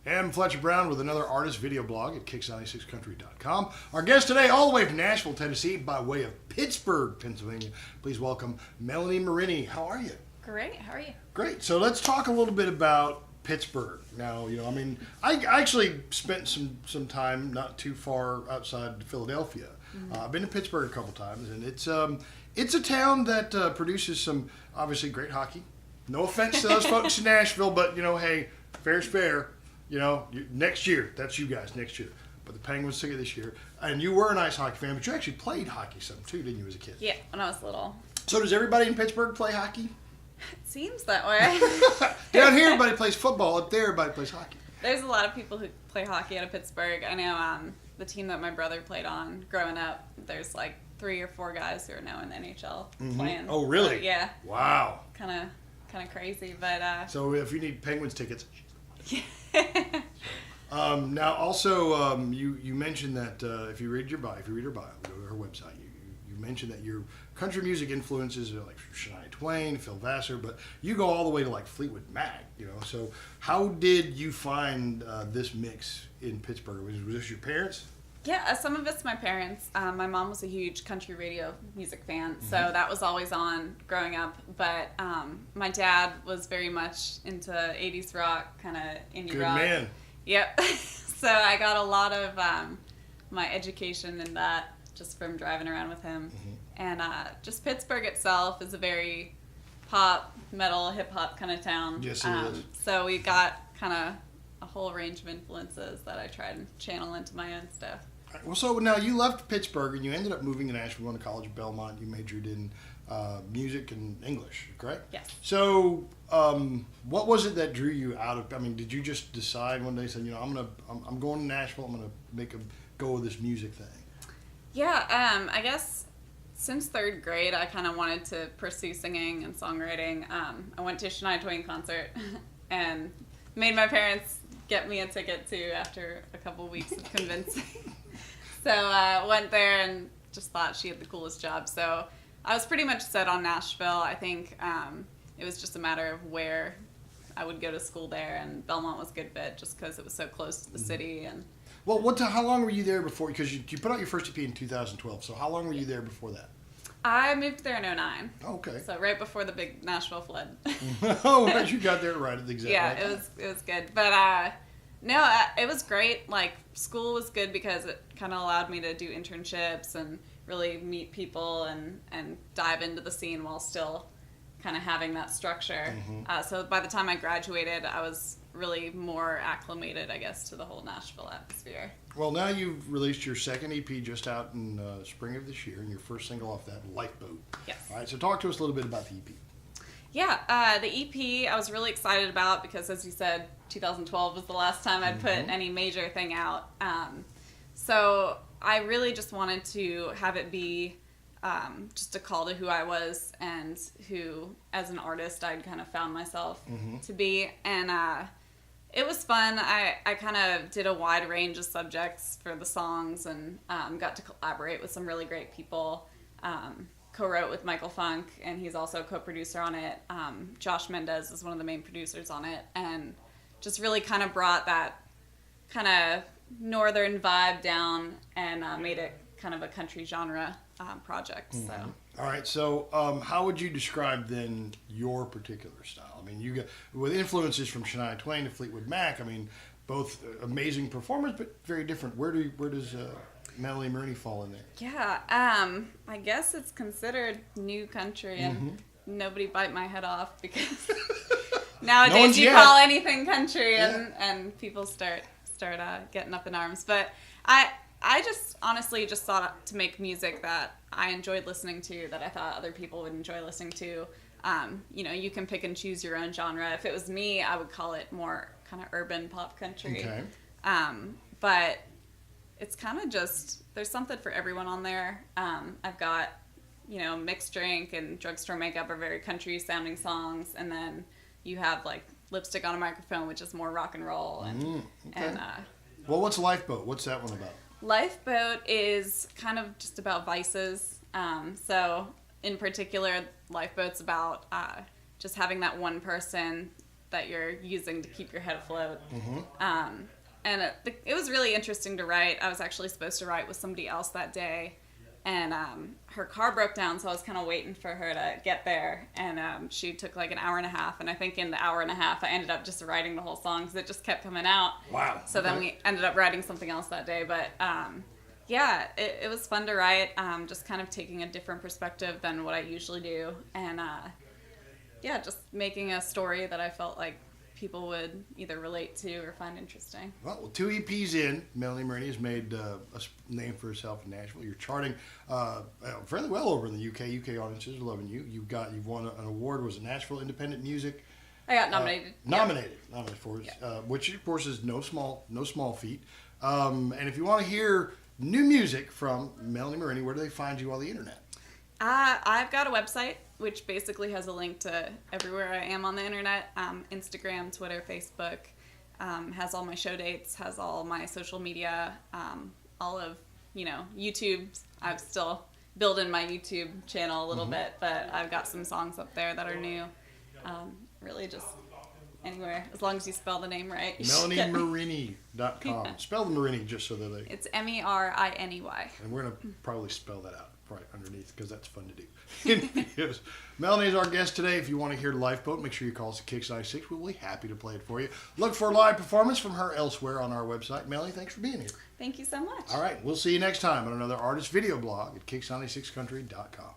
I'm Fletcher Brown with another artist video blog at kicks96country.com. Our guest today, all the way from Nashville, Tennessee, by way of Pittsburgh, Pennsylvania. Please welcome Melanie Meriney. How are you? Great. How are you? Great. So let's talk a little bit about Pittsburgh. Now, I actually spent some time not too far outside Philadelphia. I've been to Pittsburgh a couple times, and it's a town that produces some obviously great hockey. No offense to those folks in Nashville, but hey, fair's fair. Next year, that's you guys next year. But the Penguins took it this year, and you were an ice hockey fan, but you actually played hockey some too, didn't you, as a kid? Yeah, when I was little. So does everybody in Pittsburgh play hockey? It seems that way. Down here, everybody plays football. Up there, everybody plays hockey. There's a lot of people who play hockey out of Pittsburgh. I know the team that my brother played on growing up, there's like 3 or 4 guys who are now in the NHL playing. Oh, really? Yeah. Wow. Kind of crazy, but... So if you need Penguins tickets... now, also, you mentioned that if you read her bio, go to her website, you mentioned that your country music influences are like Shania Twain, Phil Vassar, but you go all the way to like Fleetwood Mac, So how did you find this mix in Pittsburgh? Was this your parents? Yeah, some of it's my parents. My mom was a huge country radio music fan, so that was always on growing up. But my dad was very much into 80s rock, kind of indie rock. Good man. Yep. So I got a lot of my education in that just from driving around with him. And just Pittsburgh itself is a very pop, metal, hip-hop kind of town. Yes, it is. So we got kind of a whole range of influences that I try and channel into my own stuff. Well, so now you left Pittsburgh and you ended up moving to Nashville, going to college at Belmont. You majored in music and English, correct? Yes. So, what was it that drew you out of? I mean, did you just decide one day, saying, I'm going to Nashville. I'm going to make a go of this music thing? Yeah. I guess since 3rd grade, I kind of wanted to pursue singing and songwriting. I went to a Shania Twain concert and made my parents get me a ticket too after a couple weeks of convincing. So I went there and just thought she had the coolest job. So I was pretty much set on Nashville. I think it was just a matter of where I would go to school there, and Belmont was a good fit just because it was so close to the city. And well, how long were you there before? Because you put out your first EP in 2012. So how long were you there before that? I moved there in 2009. Okay. So right before the big Nashville flood. Oh, right. You got there right at the exact right time. It was good. But no, it was great. Like, school was good because it kind of allowed me to do internships and really meet people and dive into the scene while still kind of having that structure. So by the time I graduated, I was really more acclimated, I guess, to the whole Nashville atmosphere. Well, now you've released your second EP just out in spring of this year, and your first single off that, Lifeboat. Yes. All right, so talk to us a little bit about the EP. Yeah, the EP I was really excited about because, as you said, 2012 was the last time I'd put any major thing out. So I really just wanted to have it be just a call to who I was and who, as an artist, I'd kind of found myself to be. And it was fun. I kind of did a wide range of subjects for the songs and got to collaborate with some really great people. Co-wrote with Michael Funk, and he's also a co-producer on it. Josh Mendez is one of the main producers on it, and just really kind of brought that kind of northern vibe down and made it kind of a country genre project. So. All right, so how would you describe then your particular style? I mean, you got with influences from Shania Twain to Fleetwood Mac. I mean, both amazing performers, but very different. Where does Melanie Meriney fall in there? Yeah, I guess it's considered new country, and nobody bite my head off because nowadays you call anything country, and people start getting up in arms. But I just honestly just thought to make music that I enjoyed listening to, that I thought other people would enjoy listening to. You can pick and choose your own genre. If it was me, I would call it more kind of urban pop country. Okay. But it's kind of just, there's something for everyone on there. I've got, Mixed Drink and Drugstore Makeup are very country sounding songs. And then you have like Lipstick on a Microphone, which is more rock and roll. And well, what's Lifeboat? What's that one about? Lifeboat is kind of just about vices. So in particular, Lifeboat's about just having that one person that you're using to keep your head afloat. And it was really interesting to write. I was actually supposed to write with somebody else that day, and her car broke down, so I was kind of waiting for her to get there, and she took like an hour and a half, and I think in the hour and a half I ended up just writing the whole song because it just kept coming out. Wow. So then we ended up writing something else that day, but yeah, it was fun to write, just kind of taking a different perspective than what I usually do, and yeah, just making a story that I felt like people would either relate to or find interesting. Well, 2 EPs in, Melanie Meriney has made a name for herself in Nashville. You're charting fairly well over in the UK. UK audiences are loving you. You've won an award. Was it Nashville Independent Music? I got nominated. Nominated for it, which of course is no small feat. And if you want to hear new music from Melanie Meriney, where do they find you on the internet? I've got a website which basically has a link to everywhere I am on the internet. Instagram, Twitter, Facebook, has all my show dates, has all my social media, all of, YouTube. I'm still building my YouTube channel a little bit, but I've got some songs up there that are new. Really just anywhere, as long as you spell the name right. MelanieMeriney.com. Spell the Meriney just so that they... It's Meriney. And we're going to probably spell that out right underneath because that's fun to do. Yes. Melanie is our guest today. If you want to hear Lifeboat, make sure you call us at Kicks 96. We'll be happy to play it for you. Look for a live performance from her elsewhere on our website. Melanie, thanks for being here. Thank you so much. All right. We'll see you next time on another artist video blog at Kicks96country.com.